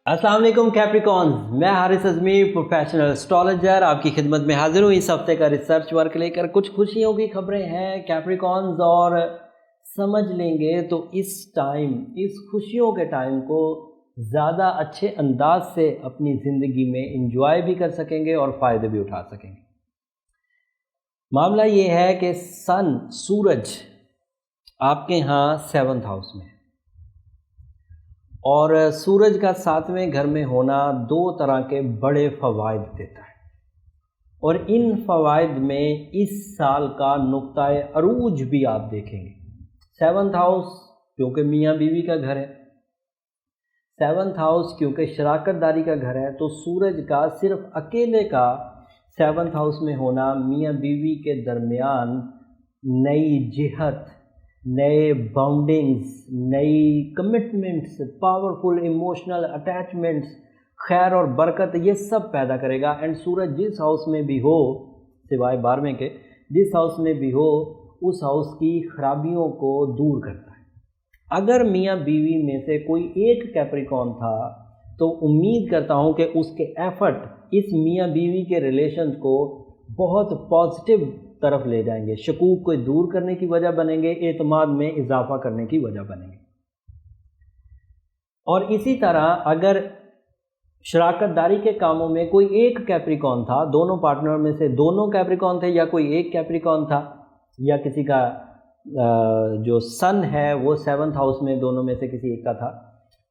अस्सलाम वालेकुम कैप्रिकॉन्स, मैं हारिस अज़मी प्रोफेशनल एस्ट्रोलॉजर आपकी खिदमत में हाजिर हूँ इस हफ्ते का रिसर्च वर्क लेकर। कुछ खुशियों की खबरें हैं कैप्रिकॉन्स और समझ लेंगे तो इस खुशियों के टाइम को ज़्यादा अच्छे अंदाज से अपनी ज़िंदगी में इंजॉय भी कर सकेंगे और फ़ायदे भी उठा सकेंगे। मामला ये है कि सूरज आपके यहाँ 7th हाउस में, और सूरज का 7वें घर में होना दो तरह के बड़े फ़वाइद देता है, और इन फ़वाइद में इस साल का नुक्ताए अरूज भी आप देखेंगे। 7th हाउस क्योंकि मियाँ बीवी का घर है, 7th हाउस क्योंकि शराकतदारी का घर है, तो सूरज का सिर्फ अकेले का 7th हाउस में होना मियाँ बीवी के दरमियान नई जिहत, नए बाउंडिंग्स, नई कमिटमेंट्स, पावरफुल इमोशनल अटैचमेंट्स, खैर और बरकत, ये सब पैदा करेगा। एंड सूरज जिस हाउस में भी हो, सिवाय 12वें के, जिस हाउस में भी हो उस हाउस की खराबियों को दूर करता है। अगर मियाँ बीवी में से कोई एक कैप्रिकॉर्न था तो उम्मीद करता हूँ कि उसके एफर्ट इस मियाँ बीवी के रिलेशन को बहुत पॉजिटिव तरफ ले जाएंगे, शकूक को दूर करने की वजह बनेंगे, एतमाद में इजाफा करने की वजह बनेंगे। और इसी तरह अगर शराकतदारी के कामों में कोई एक कैप्रिकॉर्न था, दोनों पार्टनर में से दोनों कैप्रिकॉर्न थे या कोई एक कैप्रिकॉर्न था, या किसी का जो सन है वो 7th हाउस में दोनों में से किसी एक का था,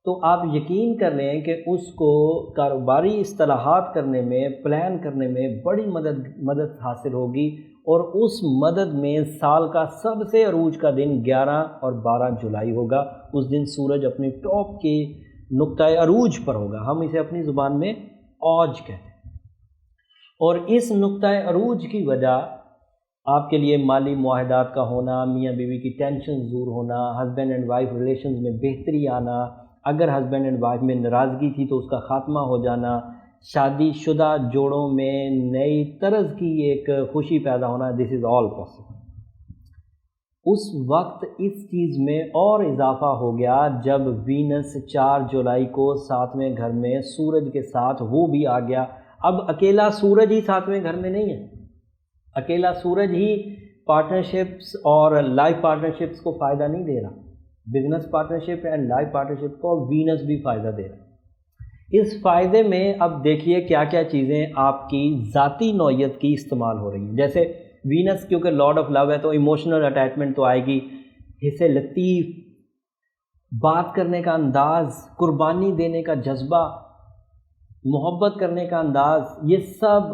तो आप यकीन कर लें कि उसको कारोबारी इस्तिलाहात करने में, प्लान करने में बड़ी मदद हासिल होगी। और उस मदद में साल का सबसे अरूज का दिन 11 और 12 जुलाई होगा। उस दिन सूरज अपनी टॉप के नुक्ताए अरूज पर होगा, हम इसे अपनी ज़ुबान में औज कहते हैं। और इस नुक्ताए अरूज की वजह आपके लिए माली मुआहदात का होना, मियाँ बीवी की टेंशन दूर होना, हस्बैंड एंड वाइफ रिलेशंस में बेहतरी आना, अगर हस्बैंड एंड वाइफ में नाराज़गी थी तो उसका ख़ात्मा हो जाना, शादीशुदा जोड़ों में नई तरज की एक खुशी पैदा होना, दिस इज़ ऑल पॉसिबल। उस वक्त इस चीज़ में और इजाफा हो गया जब वीनस 4 जुलाई को 7वें घर में सूरज के साथ वो भी आ गया। अब अकेला सूरज ही 7वें घर में नहीं है, अकेला सूरज ही पार्टनरशिप्स और लाइफ पार्टनरशिप्स को फ़ायदा नहीं दे रहा, business partnership and life partnership को वीनस भी फ़ायदा दे रहा है। इस फ़ायदे में अब देखिए क्या क्या चीज़ें आपकी ज़ाती नौयत की इस्तेमाल हो रही हैं। जैसे वीनस क्योंकि लॉर्ड ऑफ लव है तो इमोशनल अटैचमेंट तो आएगी, हिस्से लतीफ़, बात करने का अंदाज़, कुर्बानी देने का जज्बा, मोहब्बत करने का अंदाज़, ये सब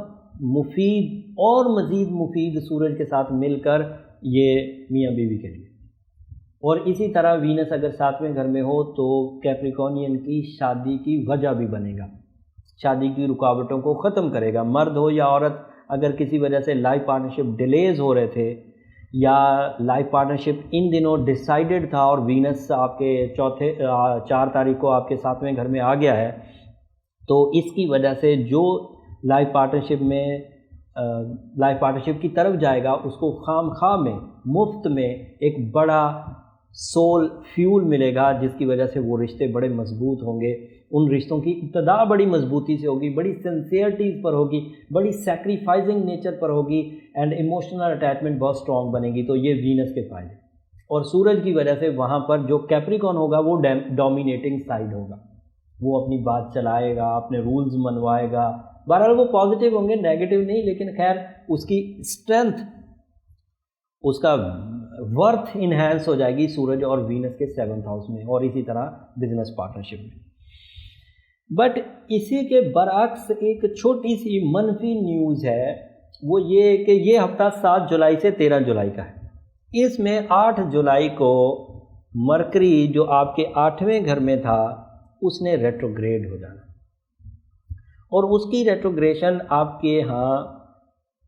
मुफीद और मज़ीद मुफीद सूरज के साथ मिलकर ये मियाँ बीवी के लिए। और इसी तरह वीनस अगर 7वें घर में हो तो कैप्रिकॉर्नियन की शादी की वजह भी बनेगा, शादी की रुकावटों को ख़त्म करेगा। मर्द हो या औरत, अगर किसी वजह से लाइफ पार्टनरशिप डिलेज़ हो रहे थे या लाइफ पार्टनरशिप इन दिनों डिसाइडेड था और वीनस आपके 4 तारीख को आपके 7वें घर में आ गया है, तो इसकी वजह से जो लाइफ पार्टनरशिप की तरफ जाएगा उसको खामखा में, मुफ्त में एक बड़ा सोल फ्यूल मिलेगा, जिसकी वजह से वो रिश्ते बड़े मजबूत होंगे। उन रिश्तों की इब्तदा बड़ी मजबूती से होगी, बड़ी सिंसियरिटीज़ पर होगी, बड़ी सैक्रिफाइसिंग नेचर पर होगी, एंड इमोशनल अटैचमेंट बहुत स्ट्रॉन्ग बनेगी। तो ये वीनस के फ़ायदे। और सूरज की वजह से वहाँ पर जो कैप्रिकॉर्न होगा वो डोमिनेटिंग साइड होगा, वो अपनी बात चलाएगा, अपने रूल्स मनवाएगा। बहरहाल वो पॉजिटिव होंगे, नेगेटिव नहीं, लेकिन खैर उसकी स्ट्रेंथ, उसका वर्थ इन्हेंस हो जाएगी सूरज और वीनस के 7th हाउस में, और इसी तरह बिजनेस पार्टनरशिप में। बट इसी के बरअक्स एक छोटी सी मनफी न्यूज़ है, वो ये कि ये हफ्ता 7 जुलाई से 13 जुलाई का है। इसमें 8 जुलाई को मरकरी जो आपके 8वें घर में था उसने रेट्रोग्रेड हो जाना, और उसकी रेट्रोग्रेशन आपके यहाँ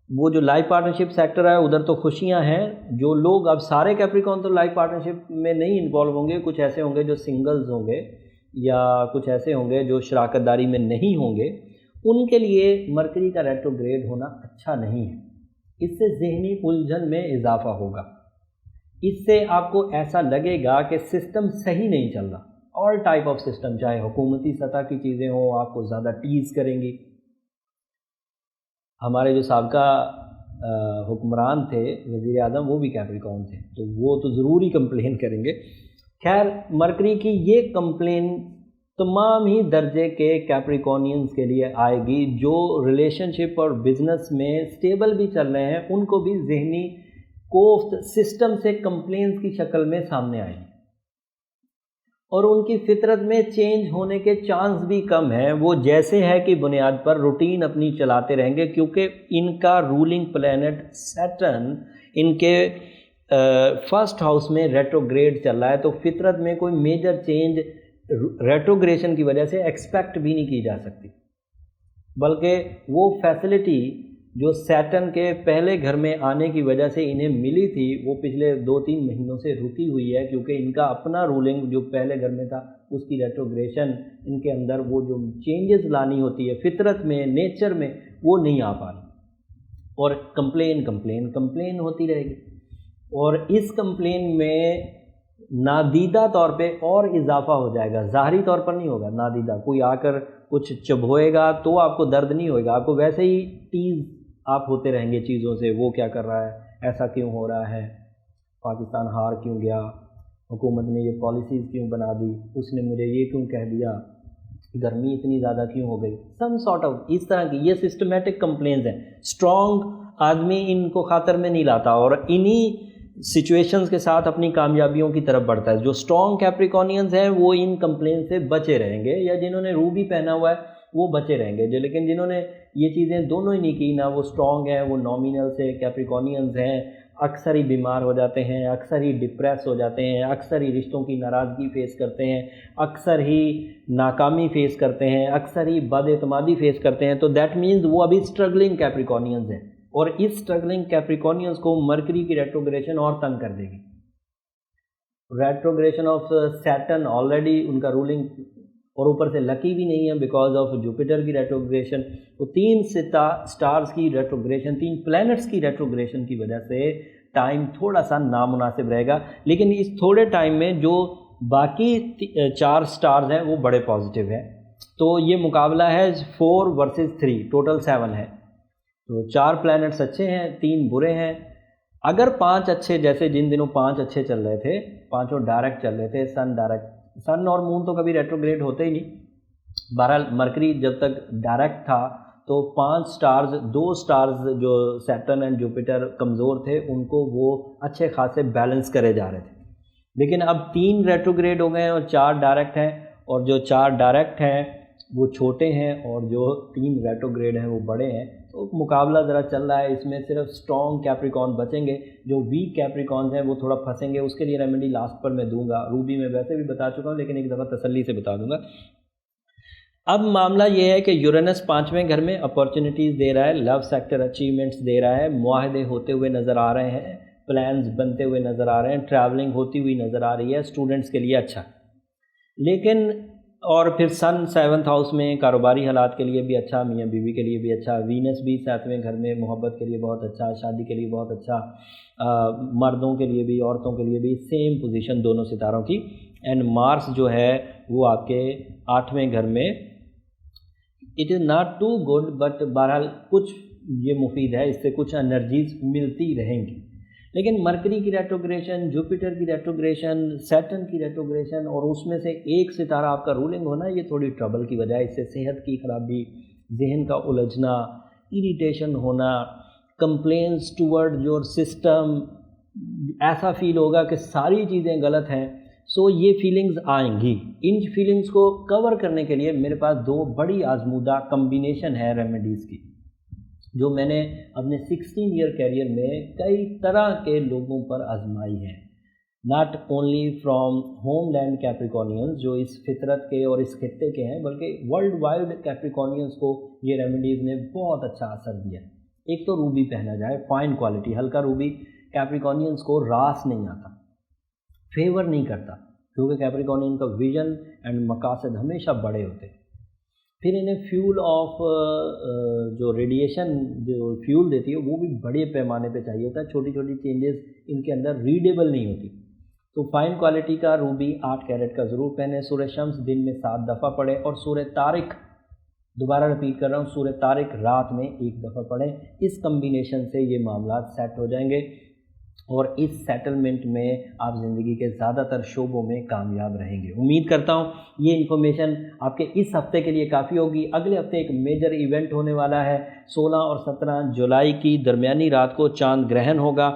वो जो लाइफ पार्टनरशिप सेक्टर है उधर तो खुशियां हैं। जो लोग, अब सारे कैप्रिकॉर्न तो लाइफ पार्टनरशिप में नहीं इन्वॉल्व होंगे, कुछ ऐसे होंगे जो सिंगल्स होंगे या कुछ ऐसे होंगे जो शराकतदारी में नहीं होंगे, उनके लिए मरकरी का रेट्रोग्रेड होना अच्छा नहीं है। इससे ज़हनी उलझन में इजाफा होगा, इससे आपको ऐसा लगेगा कि सिस्टम सही नहीं चल रहा, ऑल टाइप ऑफ सिस्टम, चाहे हुकूमती सतह की चीज़ें हों, आपको ज़्यादा टीज़ करेंगी। हमारे जो साबका हुक्मरान थे, वज़ीर आज़म, वो भी कैप्रिकॉर्न थे, तो वो तो ज़रूर ही कंप्लेन करेंगे। खैर, मरकरी की ये कंप्लेन तमाम ही दर्जे के कैप्रिकॉर्नियंस के लिए आएगी। जो रिलेशनशिप और बिज़नेस में स्टेबल भी चल रहे हैं, उनको भी ज़हनी कोफ्त सिस्टम से कंप्लेंट्स की शक्ल में सामने आएगी, और उनकी फितरत में चेंज होने के चांस भी कम हैं। वो जैसे है कि बुनियाद पर रूटीन अपनी चलाते रहेंगे, क्योंकि इनका रूलिंग प्लैनेट सैटर्न इनके फर्स्ट हाउस में रेट्रोग्रेड चल रहा है, तो फितरत में कोई मेजर चेंज रेट्रोग्रेशन की वजह से एक्सपेक्ट भी नहीं की जा सकती। बल्कि वो फैसिलिटी जो सैटर्न के पहले घर में आने की वजह से इन्हें मिली थी, वो पिछले 2-3 महीनों से रुकी हुई है, क्योंकि इनका अपना रूलिंग जो पहले घर में था उसकी रेट्रोग्रेशन इनके अंदर वो जो चेंजेस लानी होती है फितरत में, नेचर में, वो नहीं आ पा रही, और कंप्लेन होती रहेगी। और इस कंप्लेन में नादीदा तौर पे और इजाफा हो जाएगा, ज़ाहरी तौर पर नहीं होगा, नादीदा। कोई आकर कुछ चुभोएगा तो आपको दर्द नहीं होएगा, आपको वैसे ही टीज़ आप होते रहेंगे चीज़ों से, वो क्या कर रहा है, ऐसा क्यों हो रहा है, पाकिस्तान हार क्यों गया, हुकूमत ने ये पॉलिसीज़ क्यों बना दी, उसने मुझे ये क्यों कह दिया, गर्मी इतनी ज़्यादा क्यों हो गई, सम सॉर्ट ऑफ इस तरह की ये सिस्टमेटिक कंप्लेंट्स हैं। स्ट्रॉन्ग आदमी इनको खातर में नहीं लाता, और इन्हीं सिचुएशंस के साथ अपनी कामयाबियों की तरफ बढ़ता है। जो स्ट्रॉन्ग कैप्रिकॉर्नियंस हैं वो इन कंप्लेंट से बचे रहेंगे, या जिन्होंने रूबी पहना हुआ है वो बचे रहेंगे। जो लेकिन जिन्होंने ये चीज़ें दोनों ही नहीं की, ना वो स्ट्रॉन्ग हैं, वो नॉमिनल से कैप्रिकॉर्नियंस हैं, अक्सर ही बीमार हो जाते हैं, अक्सर ही डिप्रेस हो जाते हैं, अक्सर ही रिश्तों की नाराज़गी फेस करते हैं, अक्सर ही नाकामी फेस करते हैं, अक्सर ही बदएतमादी फेस करते हैं। तो दैट मीन्स वो अभी स्ट्रगलिंग कैप्रिकॉर्नियंस हैं, और इस स्ट्रगलिंग कैप्रिकॉर्नियंस को मरकरी की रेट्रोग्रेशन और तंग कर देगी। रेट्रोग्रेशन ऑफ सैटर्न ऑलरेडी उनका रूलिंग, और ऊपर से लकी भी नहीं है बिकॉज ऑफ जुपिटर की रेट्रोग्रेशन। तो 3 स्टार्स की रेट्रोग्रेशन, 3 प्लैनेट्स की रेट्रोग्रेशन की वजह से टाइम थोड़ा सा नामुनासिब रहेगा। लेकिन इस थोड़े टाइम में जो बाकी 4 स्टार्स हैं वो बड़े पॉजिटिव हैं। तो ये मुकाबला है 4 वर्सेस 3, टोटल 7 है। तो 4 प्लैनेट्स अच्छे हैं, 3 बुरे हैं। अगर 5 अच्छे, जैसे जिन दिनों 5 अच्छे चल रहे थे, पांचों डायरेक्ट चल रहे थे, सन डायरेक्ट, सन और मून तो कभी रेट्रोग्रेड होते ही नहीं। बहरहाल मरकरी जब तक डायरेक्ट था तो 5 स्टार्स, 2 स्टार्स जो सैटर्न एंड जुपिटर कमज़ोर थे, उनको वो अच्छे खासे बैलेंस करे जा रहे थे। लेकिन अब 3 रेट्रोग्रेड हो गए हैं और 4 डायरेक्ट हैं, और जो 4 डायरेक्ट हैं वो छोटे हैं और जो 3 रेट्रोग्रेड हैं वो बड़े हैं। तो मुकाबला ज़रा चल रहा है, इसमें सिर्फ स्ट्रॉन्ग कैप्रिकॉर्न बचेंगे, जो वीक कैप्रिकॉर्न्स हैं वो थोड़ा फंसेंगे। उसके लिए रेमेडी लास्ट पर मैं दूंगा, रूबी में वैसे भी बता चुका हूँ, लेकिन एक दफ़ा तसल्ली से बता दूंगा। अब मामला ये है कि यूरेनस 5वें घर में अपॉर्चुनिटीज़ दे रहा है, लव सेक्टर अचीवमेंट्स दे रहा है, मुआहदे होते हुए नज़र आ रहे हैं, प्लान्स बनते हुए नज़र आ रहे हैं, ट्रैवलिंग होती हुई नज़र आ रही है, स्टूडेंट्स के लिए अच्छा। लेकिन और फिर सन 7th हाउस में कारोबारी हालात के लिए भी अच्छा, मियाँ बीवी के लिए भी अच्छा, वीनस भी 7वें घर में मोहब्बत के लिए बहुत अच्छा, शादी के लिए बहुत अच्छा, मर्दों के लिए भी औरतों के लिए भी सेम पोजीशन दोनों सितारों की। एंड मार्स जो है वो आपके 8वें घर में, it is not too good, but बहरहाल कुछ ये मुफीद है, इससे कुछ एनर्जीज मिलती रहेंगी। लेकिन मरकरी की रेट्रोग्रेशन, जुपिटर की रेट्रोग्रेशन, सैटर्न की रेट्रोग्रेशन, और उसमें से एक सितारा आपका रूलिंग होना, ये थोड़ी ट्रबल की वजह है। इससे सेहत की खराबी, जहन का उलझना, इरिटेशन होना, कंप्लेंट्स टूवर्ड योर सिस्टम, ऐसा फील होगा कि सारी चीज़ें गलत हैं। सो ये फीलिंग्स आएंगी। इन फीलिंग्स को कवर करने के लिए मेरे पास 2 बड़ी आजमूदा कम्बिनेशन है रेमेडीज़ की, जो मैंने अपने 16 ईयर कैरियर में कई तरह के लोगों पर आजमाई है। नॉट ओनली फ्रॉम होमलैंड कैप्रिकॉर्नियंस जो इस फितरत के और इस खित्ते के हैं, बल्कि वर्ल्ड वाइड कैप्रिकॉर्नियंस को ये रेमेडीज़ ने बहुत अच्छा असर दिया। एक तो रूबी पहना जाए, फाइन क्वालिटी, हल्का रूबी कैप्रिकॉर्नियंस को रास नहीं आता, फेवर नहीं करता, क्योंकि कैप्रिकॉर्नियन का विजन एंड मकासद हमेशा बड़े होते हैं। फिर इन्हें फ्यूल ऑफ जो रेडिएशन जो फ्यूल देती है वो भी बड़े पैमाने पे चाहिए होता है, छोटी छोटी चेंजेस इनके अंदर रीडेबल नहीं होती। تو فائن کوالٹی کا روبی 8 کیرٹ کا ضرور پہنیں. سورہ شمس دن میں 7 دفعہ پڑھیں اور سورہ طارق، دوبارہ رپیٹ کر رہا ہوں، سورہ طارق رات میں 1 دفعہ پڑھیں. اس کمبینیشن سے یہ معاملات سیٹ ہو جائیں گے اور اس سیٹلمنٹ میں آپ زندگی کے زیادہ تر شعبوں میں کامیاب رہیں گے. امید کرتا ہوں یہ انفارمیشن آپ کے اس ہفتے کے لیے کافی ہوگی. اگلے ہفتے ایک میجر ایونٹ ہونے والا ہے. 16 اور 17 جولائی کی درمیانی رات کو چاند گرہن ہوگا.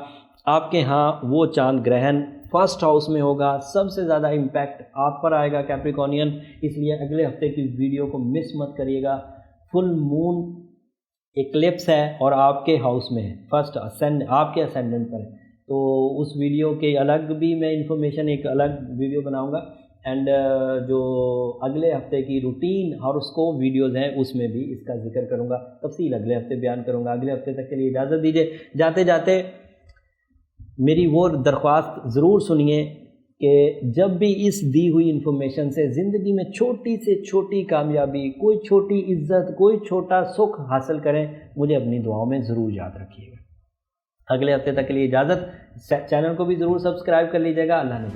آپ کے ہاں وہ چاند گرہن فرسٹ ہاؤس میں ہوگا. سب سے زیادہ امپیکٹ آپ پر آئے گا کیپریکونین، اس لیے اگلے ہفتے کی ویڈیو کو مس مت کریے گا. فل مون ایکلپس ہے اور آپ کے ہاؤس میں ہے، فرسٹ آپ کے اسینڈنٹ پر ہے. تو اس ویڈیو کے الگ بھی میں انفارمیشن ایک الگ ویڈیو بناؤں گا. اینڈ جو اگلے ہفتے کی روٹین ہاروسکوپ ویڈیوز ہیں اس میں بھی اس کا ذکر کروں گا. تفصیل اگلے ہفتے بیان کروں گا. اگلے ہفتے تک کے لیے اجازت دیجیے. جاتے جاتے میری وہ درخواست ضرور سنیے کہ جب بھی اس دی ہوئی انفارمیشن سے زندگی میں چھوٹی سے چھوٹی کامیابی، کوئی چھوٹی عزت، کوئی چھوٹا سکھ حاصل کریں، مجھے اپنی دعاؤں میں ضرور یاد رکھیے گا. اگلے ہفتے تک کے لیے اجازت. چینل کو بھی ضرور سبسکرائب کر لیجیے گا. اللہ نے